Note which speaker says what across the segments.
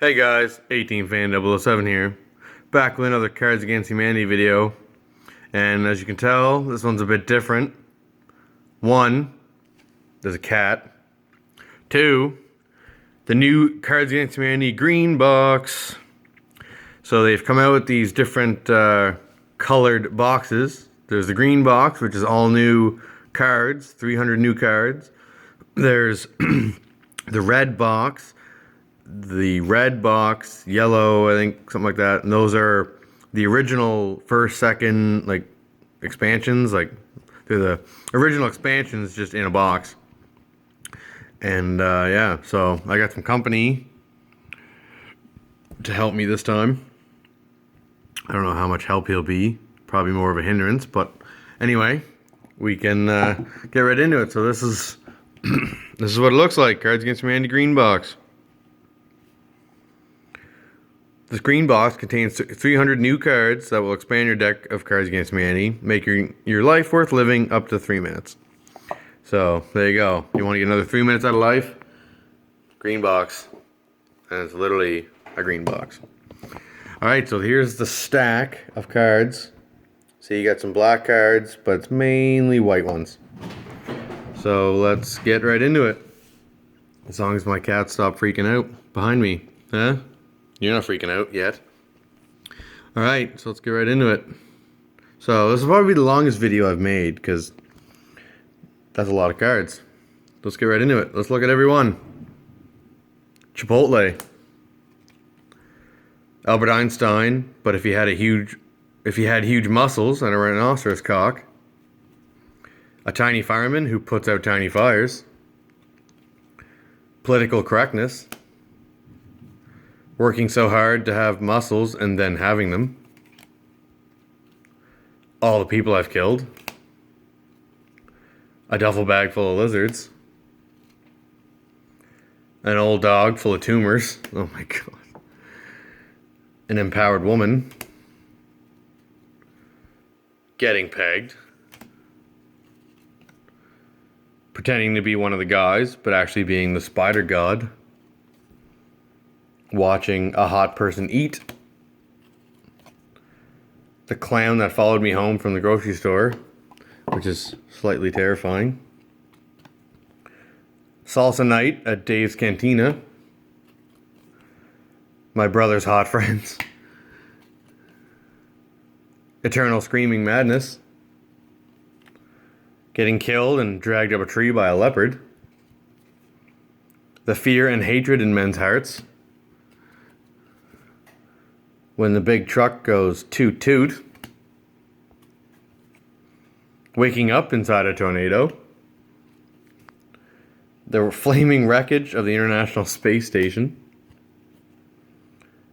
Speaker 1: Hey guys, 18fan007 here, back with another Cards Against Humanity video, and as you can tell, this one's a bit different. One, there's a cat. Two, the new Cards Against Humanity Green Box. So they've come out with these different colored boxes. There's the green box, which is all new cards, 300 new cards. There's the red box, yellow, I think, something like that. And those are the original first, second, like, expansions. Like, they're the original expansions just in a box. And, yeah, so I got some company to help me this time. I don't know how much help he'll be. Probably more of a hindrance, but anyway, we can get right into it. So this is this is what it looks like. Cards Against Humanity Green Box. This green box contains 300 new cards that will expand your deck of Cards Against Humanity, making your life worth living up to 3 minutes. So, there you go. You want to get another 3 minutes out of life? Green box. And it's literally a green box. Alright, so here's the stack of cards. See, you got some black cards, but it's mainly white ones. So, let's get right into it. As long as my cat stopped freaking out behind me. Huh? You're not freaking out yet. Alright, so let's get right into it. So, this will probably be the longest video I've made, because that's a lot of cards. Let's get right into it. Let's look at every one. Chipotle. Albert Einstein, but if he had huge muscles and a rhinoceros cock. A tiny fireman who puts out tiny fires. Political correctness. Working so hard to have muscles and then having them. All the people I've killed. A duffel bag full of lizards. An old dog full of tumors. Oh my god. An empowered woman. Getting pegged. Pretending to be one of the guys, but actually being the spider god. Watching a hot person eat. The clown that followed me home from the grocery store, which is slightly terrifying. Salsa night at Dave's Cantina. My brother's hot friends. Eternal screaming madness. Getting killed and dragged up a tree by a leopard. The fear and hatred in men's hearts. When the big truck goes toot toot. Waking up inside a tornado. The flaming wreckage of the International Space Station.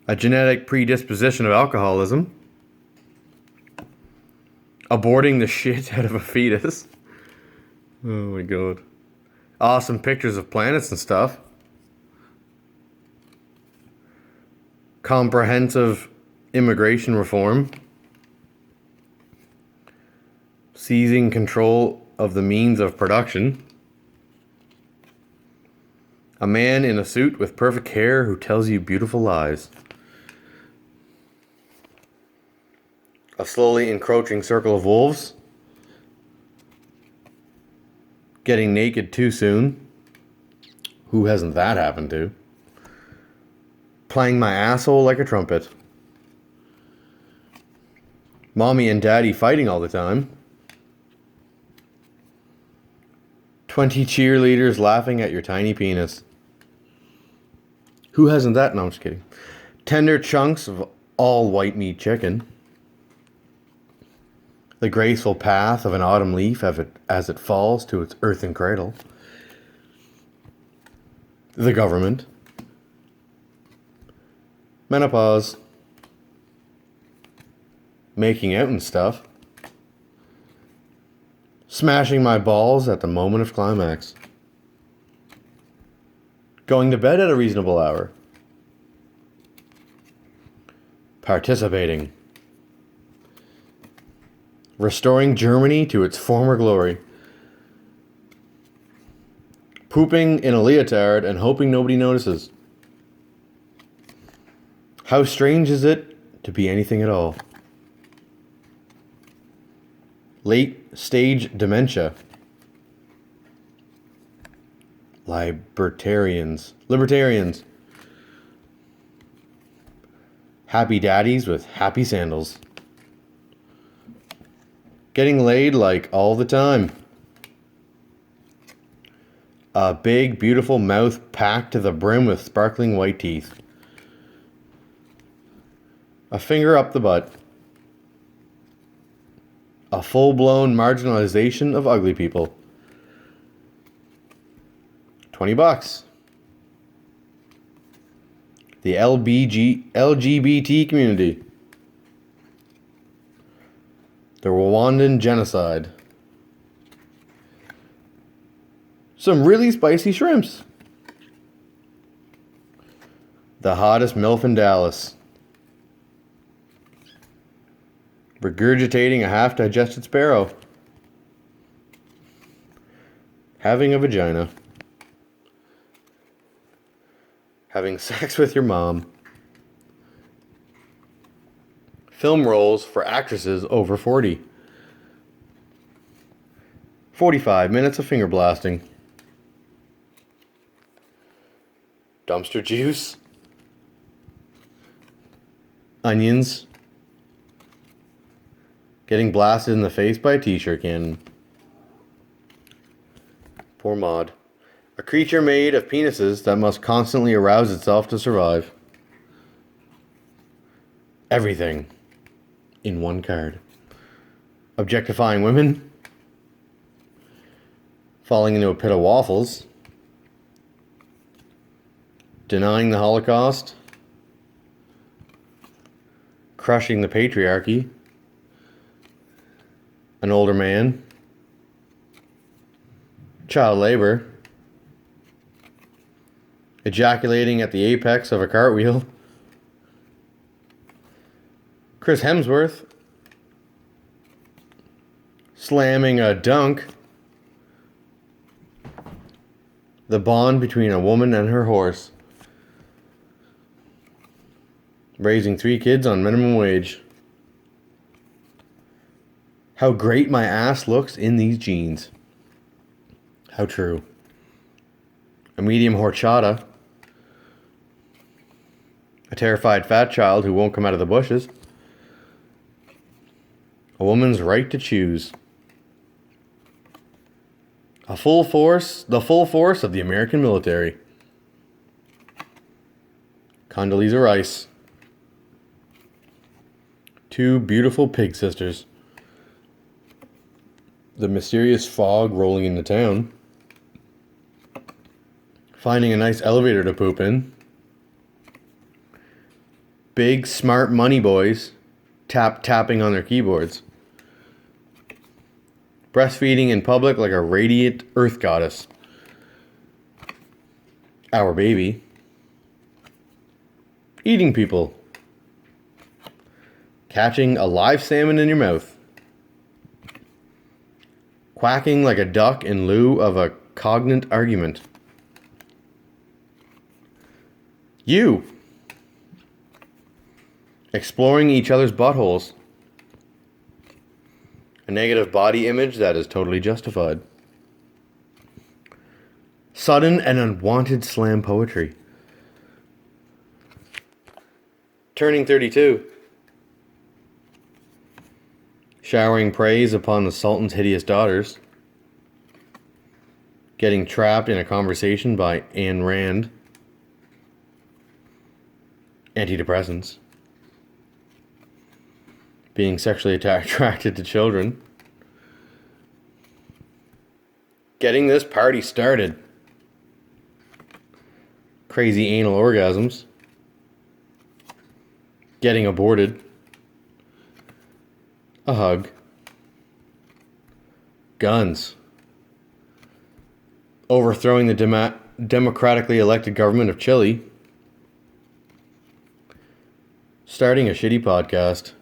Speaker 1: A genetic predisposition of alcoholism. Aborting the shit out of a fetus. Oh my god. Awesome pictures of planets and stuff. Comprehensive immigration reform. Seizing control of the means of production. A man in a suit with perfect hair who tells you beautiful lies. A slowly encroaching circle of wolves. Getting naked too soon. Who hasn't that happened to? Playing my asshole like a trumpet. Mommy and daddy fighting all the time. 20 cheerleaders laughing at your tiny penis. Who hasn't that? No, I'm just kidding. Tender chunks of all white meat chicken. The graceful path of an autumn leaf as it falls to its earthen cradle. The government. Menopause. Making out and stuff. Smashing my balls at the moment of climax. Going to bed at a reasonable hour. Participating. Restoring Germany to its former glory. Pooping in a leotard and hoping nobody notices. How strange is it to be anything at all? Late stage dementia. Libertarians. Happy daddies with happy sandals. Getting laid like all the time. A big, beautiful mouth packed to the brim with sparkling white teeth. A finger up the butt. A full-blown marginalization of ugly people. $20. The LGBT community. The Rwandan genocide. Some really spicy shrimps. The hottest MILF in Dallas. Regurgitating a half-digested sparrow. Having a vagina. Having sex with your mom. Film roles for actresses over 40. 45 minutes of finger blasting. Dumpster juice. Onions. Getting blasted in the face by a t-shirt cannon. Poor Maud. A creature made of penises that must constantly arouse itself to survive. Everything in one card. Objectifying women. Falling into a pit of waffles. Denying the Holocaust. Crushing the patriarchy. An older man. Child labor. Ejaculating at the apex of a cartwheel. Chris Hemsworth. Slamming a dunk. The bond between a woman and her horse. Raising 3 kids on minimum wage. How great my ass looks in these jeans. How true. A medium horchata. A terrified fat child who won't come out of the bushes. A woman's right to choose. The full force of the American military. Condoleezza Rice. 2 beautiful pig sisters. The mysterious fog rolling into town. Finding a nice elevator to poop in. Big smart money boys tapping on their keyboards. Breastfeeding in public like a radiant earth goddess. Our baby. Eating people. Catching a live salmon in your mouth. Quacking like a duck in lieu of a cognate argument. You. Exploring each other's buttholes. A negative body image that is totally justified. Sudden and unwanted slam poetry. Turning 32. Showering praise upon the Sultan's hideous daughters. Getting trapped in a conversation by Ayn Rand. Antidepressants. Being sexually attracted to children. Getting this party started. Crazy anal orgasms. Getting aborted. A hug. Guns. Overthrowing the democratically elected government of Chile. Starting a shitty podcast.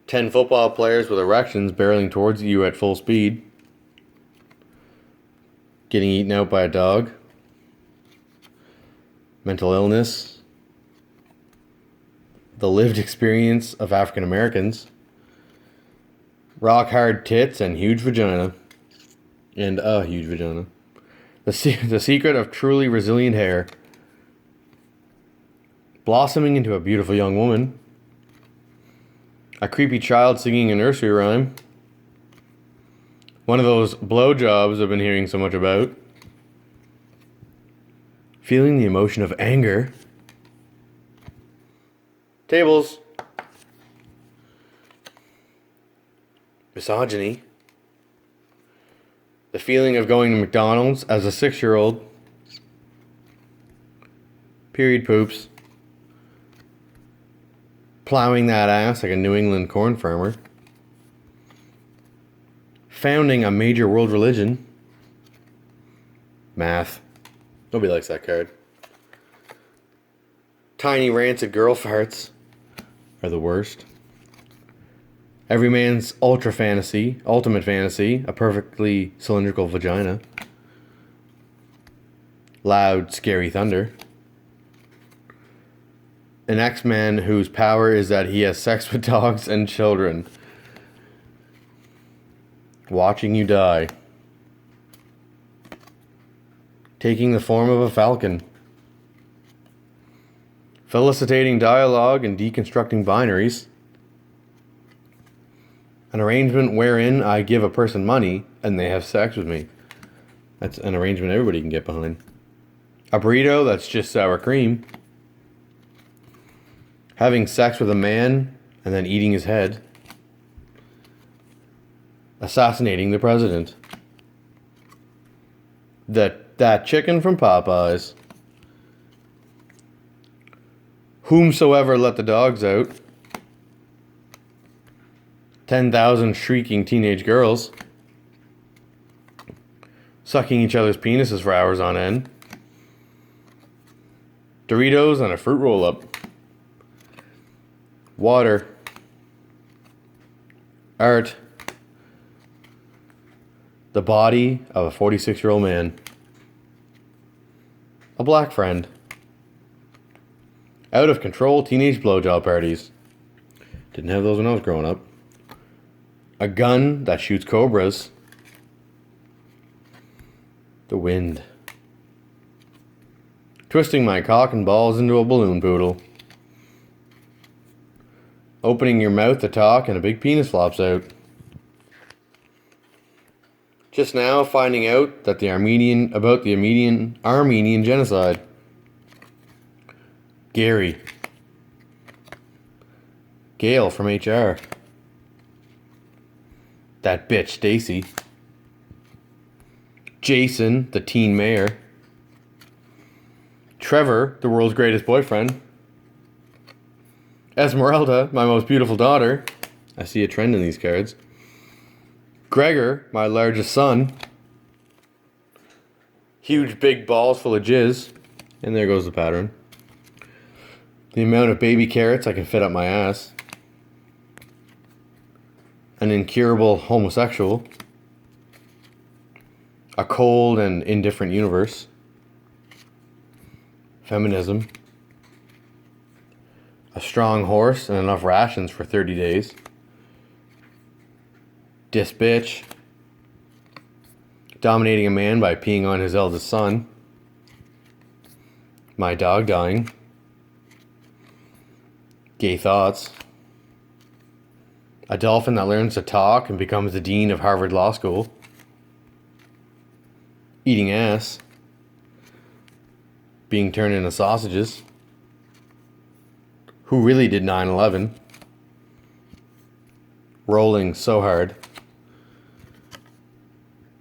Speaker 1: 10 football players with erections barreling towards you at full speed. Getting eaten out by a dog. Mental illness. the lived experience of African Americans. Rock hard tits and huge vagina. And a huge vagina. The secret of truly resilient hair. Blossoming into a beautiful young woman. A creepy child singing a nursery rhyme. One of those blowjobs I've been hearing so much about. Feeling the emotion of anger. Tables. Misogyny. The feeling of going to McDonald's as a 6-year-old. Period poops. Plowing that ass like a New England corn farmer. Founding a major world religion. Math. Nobody likes that card. Tiny rancid girl farts are the worst. Every man's ultimate fantasy, a perfectly cylindrical vagina. Loud, scary thunder. An X-Man whose power is that he has sex with dogs and children. Watching you die. Taking the form of a falcon. Felicitating dialogue and deconstructing binaries. An arrangement wherein I give a person money and they have sex with me. That's an arrangement everybody can get behind. A burrito that's just sour cream. Having sex with a man and then eating his head. Assassinating the president. That chicken from Popeyes. Whomsoever let the dogs out. 10,000 shrieking teenage girls. Sucking each other's penises for hours on end. Doritos and a fruit roll-up. Water. Art. The body of a 46-year-old man. A black friend. Out of control teenage blowjob parties. Didn't have those when I was growing up. A gun that shoots cobras. The wind. Twisting my cock and balls into a balloon poodle. Opening your mouth to talk and a big penis flops out. Just now finding out that the Armenian genocide. Gary. Gail from HR. That bitch Stacy. Jason, the teen mayor. Trevor, the world's greatest boyfriend. Esmeralda, my most beautiful daughter. I see a trend in these cards. Gregor, my largest son. Huge big balls full of jizz. And there goes the pattern. The amount of baby carrots I can fit up my ass. An incurable homosexual. A cold and indifferent universe. Feminism. A strong horse and enough rations for 30 days. Dis bitch. Dominating a man by peeing on his eldest son. My dog dying. Gay thoughts. A dolphin that learns to talk and becomes the dean of Harvard Law School. Eating ass. Being turned into sausages. Who really did 9/11? Rolling so hard.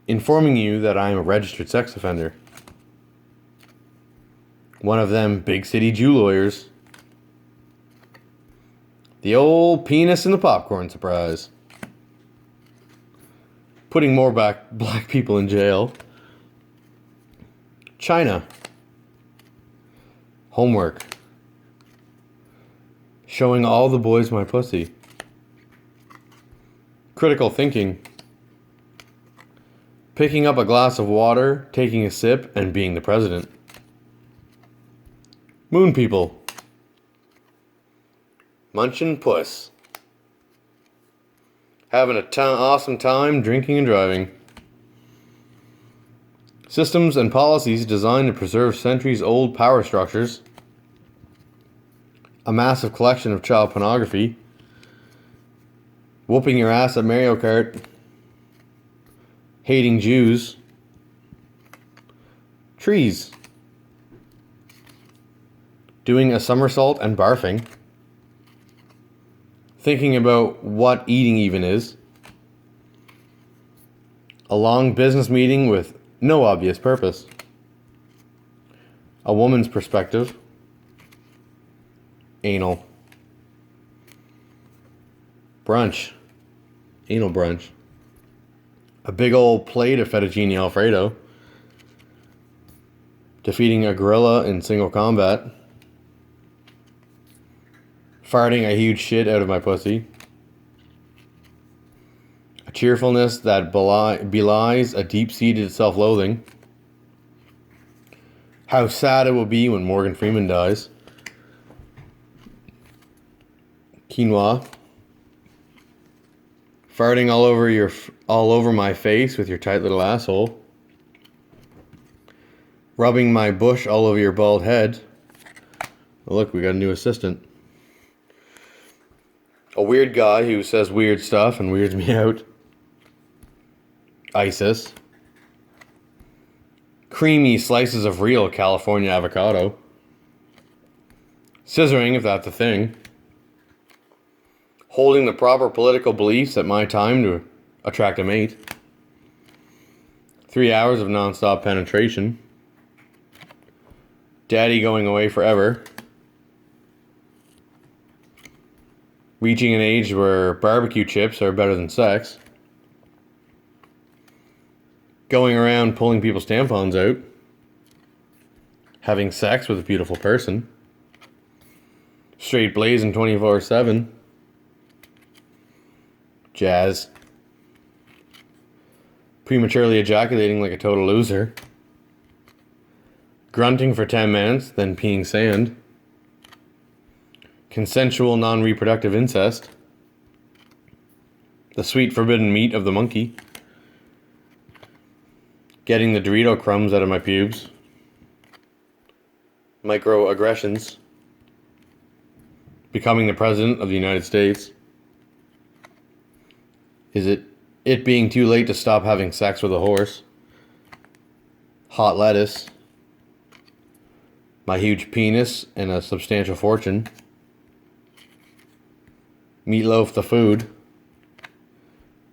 Speaker 1: Informing you that I am a registered sex offender. One of them big city Jew lawyers. The old penis in the popcorn surprise. Putting more black people in jail. China. Homework. Showing all the boys my pussy. Critical thinking. Picking up a glass of water, taking a sip, and being the president. Moon people. Munchin' Puss. Having a awesome time drinking and driving. Systems and policies designed to preserve centuries-old power structures. A massive collection of child pornography. Whooping your ass at Mario Kart. Hating Jews. Trees. Doing a somersault and barfing. Thinking about what eating even is. A long business meeting with no obvious purpose. A woman's perspective. Anal. Brunch. Anal brunch. A big old plate of fettuccine alfredo. Defeating a gorilla in single combat. Farting a huge shit out of my pussy. A cheerfulness that belies a deep-seated self-loathing. How sad it will be when Morgan Freeman dies. Quinoa. Farting all over my face with your tight little asshole. Rubbing my bush all over your bald head. Oh, look, we got a new assistant. A weird guy who says weird stuff and weirds me out. ISIS. Creamy slices of real California avocado. Scissoring, if that's a thing. Holding the proper political beliefs at my time to attract a mate. 3 hours of non-stop penetration. Daddy going away forever. Reaching an age where barbecue chips are better than sex. Going around pulling people's tampons out. Having sex with a beautiful person. Straight blazing 24/7. Jazz. Prematurely ejaculating like a total loser. Grunting for 10 minutes, then peeing sand. Consensual non-reproductive incest. The sweet forbidden meat of the monkey. Getting the Dorito crumbs out of my pubes. Microaggressions. Becoming the President of the United States. Is it being too late to stop having sex with a horse? Hot lettuce. My huge penis and a substantial fortune. Meatloaf the food.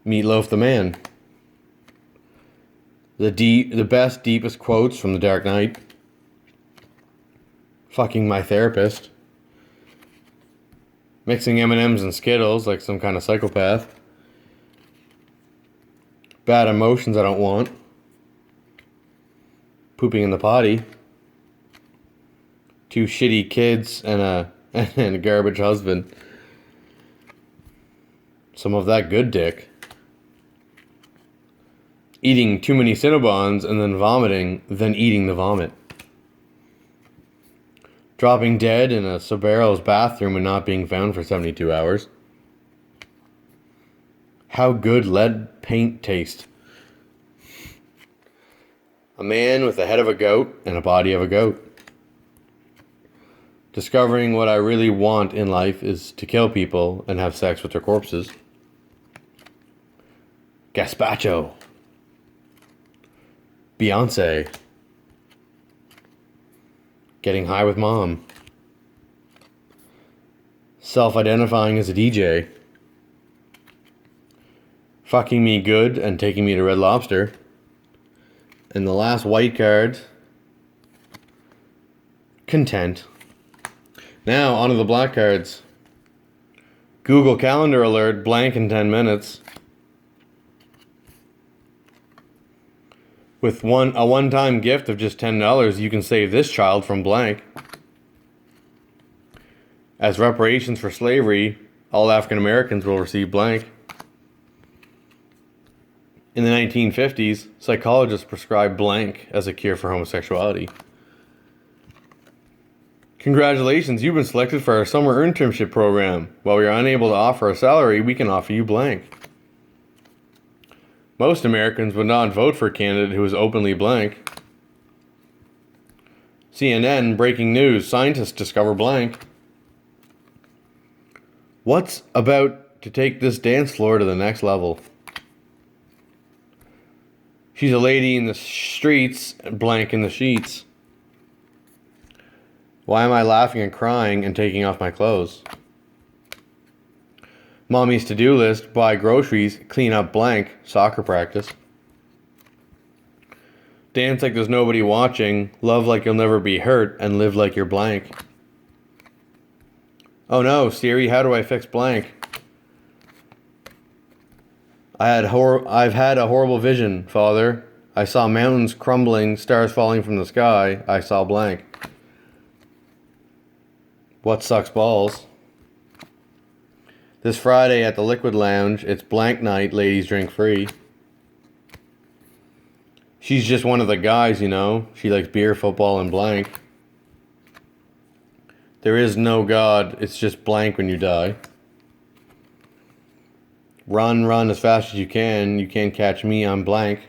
Speaker 1: Meatloaf the man. The best, deepest quotes from The Dark Knight. Fucking my therapist. Mixing M&Ms and Skittles like some kind of psychopath. Bad emotions I don't want. Pooping in the potty. 2 shitty kids and a garbage husband. Some of that good dick. Eating too many Cinnabons and then vomiting, then eating the vomit. Dropping dead in a Sobero's bathroom and not being found for 72 hours. How good lead paint tastes. A man with the head of a goat and a body of a goat. Discovering what I really want in life is to kill people and have sex with their corpses. Gazpacho. Beyonce. Getting high with mom. Self-identifying as a DJ. Fucking me good and taking me to Red Lobster. And the last white card. Content. Now, onto the black cards. Google Calendar alert, blank in 10 minutes. With a one-time gift of just $10, you can save this child from blank. As reparations for slavery, all African Americans will receive blank. In the 1950s, psychologists prescribed blank as a cure for homosexuality. Congratulations, you've been selected for our summer internship program. While we are unable to offer a salary, we can offer you blank. Most Americans would not vote for a candidate who is openly blank. CNN, breaking news, scientists discover blank. What's about to take this dance floor to the next level? She's a lady in the streets, blank in the sheets. Why am I laughing and crying and taking off my clothes? Mommy's to-do list, buy groceries, clean up blank, soccer practice. Dance like there's nobody watching, love like you'll never be hurt, and live like you're blank. Oh no, Siri, how do I fix blank? I've had a horrible vision, Father. I saw mountains crumbling, stars falling from the sky. I saw blank. What sucks balls? This Friday at the Liquid Lounge, it's blank night, ladies drink free. She's just one of the guys, you know. She likes beer, football, and blank. There is no God, it's just blank when you die. Run, run as fast as you can't catch me, I'm blank.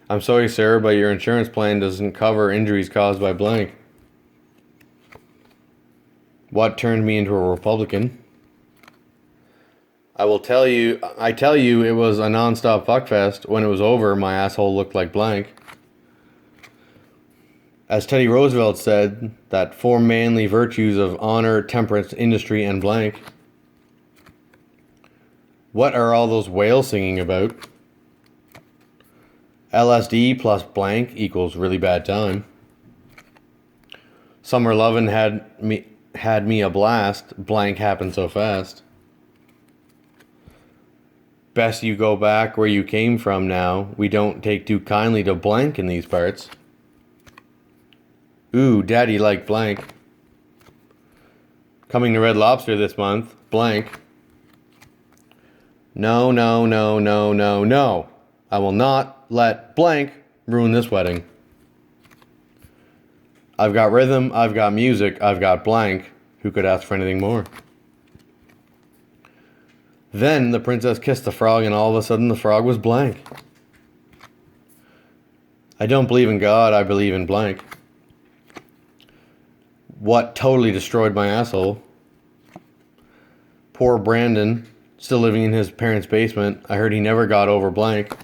Speaker 1: I'm sorry, sir, but your insurance plan doesn't cover injuries caused by blank. What turned me into a Republican? I tell you, it was a non-stop fuckfest. When it was over, my asshole looked like blank. As Teddy Roosevelt said, that 4 manly virtues of honor, temperance, industry, and blank. What are all those whales singing about? LSD plus blank equals really bad time. Summer lovin' had me a blast, blank happened so fast. Best you go back where you came from now, we don't take too kindly to blank in these parts. Ooh, daddy like blank. Coming to Red Lobster this month, blank. No, no, no, no, no, no. I will not let blank ruin this wedding. I've got rhythm, I've got music, I've got blank. Who could ask for anything more? Then the princess kissed the frog and all of a sudden the frog was blank. I don't believe in God, I believe in blank. What totally destroyed my asshole? Poor Brandon, still living in his parents' basement. I heard he never got over blank.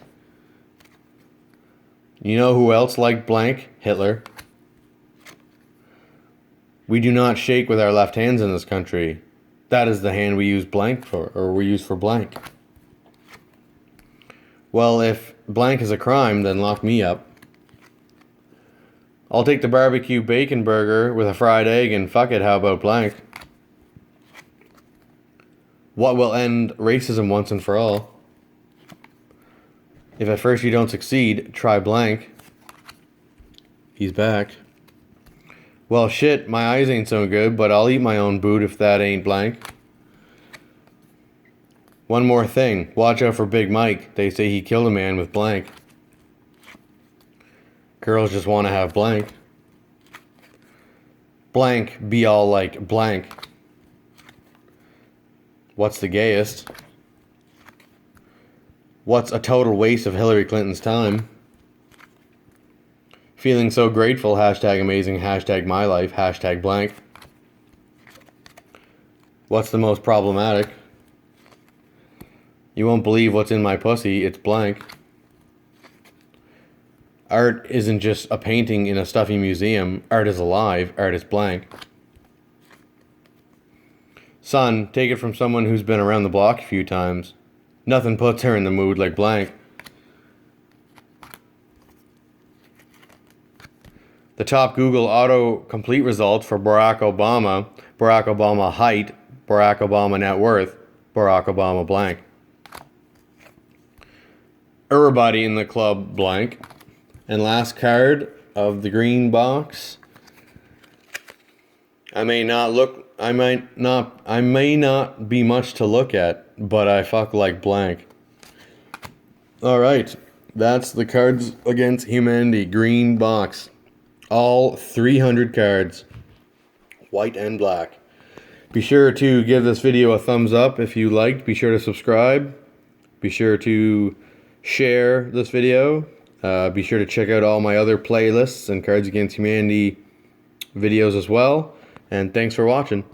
Speaker 1: You know who else liked blank? Hitler. We do not shake with our left hands in this country. That is the hand we use blank for, or we use for blank. Well, if blank is a crime, then lock me up. I'll take the barbecue bacon burger with a fried egg and fuck it, how about blank? What will end racism once and for all? If at first you don't succeed, try blank. He's back. Well, shit, my eyes ain't so good, but I'll eat my own boot if that ain't blank. One more thing, watch out for Big Mike. They say he killed a man with blank. Girls just want to have blank. Blank be all like blank. What's the gayest? What's a total waste of Hillary Clinton's time? Feeling so grateful, hashtag amazing, hashtag my life, hashtag blank. What's the most problematic? You won't believe what's in my pussy, it's blank. Art isn't just a painting in a stuffy museum, art is alive, art is blank. Son, take it from someone who's been around the block a few times. Nothing puts her in the mood like blank. The top Google auto-complete results for Barack Obama height, Barack Obama net worth, Barack Obama blank. Everybody in the club blank. And last card of the green box. I may not be much to look at, but I fuck like blank. Alright, that's the Cards Against Humanity green box. All 300 cards, white and black. Be sure to give this video a thumbs up if you liked. Be sure to subscribe. Be sure to share this video. Be sure to check out all my other playlists and Cards Against Humanity videos as well. And thanks for watching.